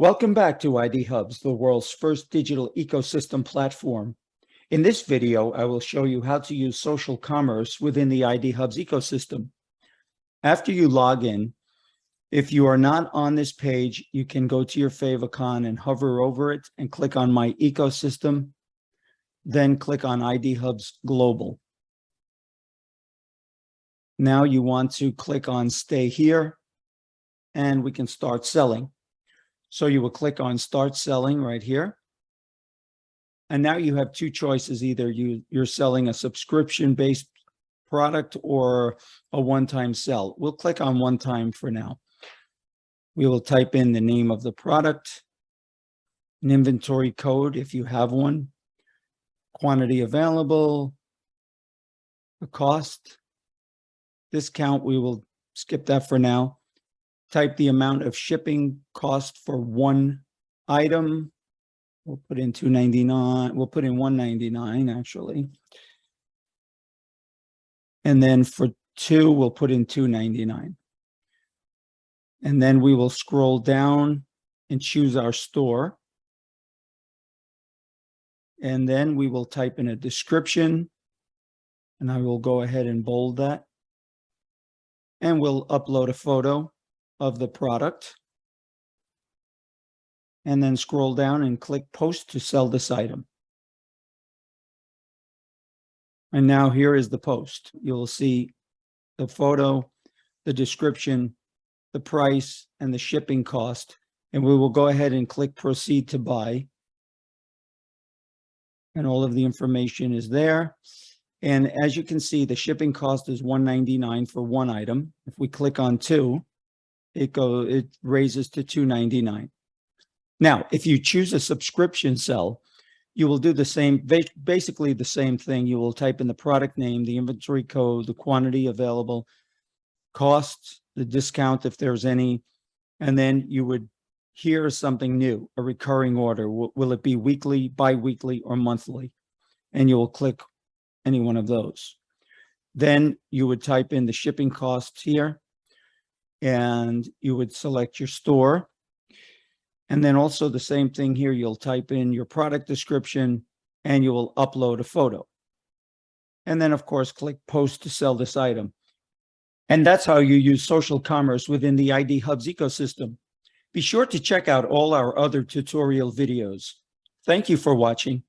Welcome back to IDHUBS, the world's first digital ecosystem platform. In this video, I will show you how to use social commerce within the IDHUBS ecosystem. After you log in, if you are not on this page, you can go to your favicon and hover over it and click on My Ecosystem, then click on IDHUBS Global. Now you want to click on Stay Here, and we can start selling. So you will click on Start Selling right here. And now you have two choices. Either you're selling a subscription-based product or a one-time sell. We'll click on one time for now. We will type in the name of the product, an inventory code if you have one, quantity available, the cost, discount. We will skip that for now. Type the amount of shipping cost for one item. We'll put in $2.99. We'll put in $1.99 actually. And then for two, we'll put in $2.99. And then we will scroll down and choose our store. And then we will type in a description. And I will go ahead and bold that. And we'll upload a photo of the product, and then scroll down and click Post to sell this item. And now here is the post. You'll see the photo, the description, the price, and the shipping cost. And we will go ahead and click Proceed to Buy. And all of the information is there. And as you can see, the shipping cost is $1.99 for one item. If we click on two, it raises to $2.99. Now, if you choose a subscription sell, you will do the same, basically the same thing. You will type in the product name, the inventory code, the quantity available, cost, the discount if there's any, and then you would hear something new, a recurring order. Will it be weekly, bi-weekly, or monthly? And you will click any one of those. Then you would type in the shipping costs here, and you would select your store. And then also the same thing here, you'll type in your product description and you will upload a photo. And then of course, click Post to sell this item. And that's how you use social commerce within the IDHUBS ecosystem. Be sure to check out all our other tutorial videos. Thank you for watching.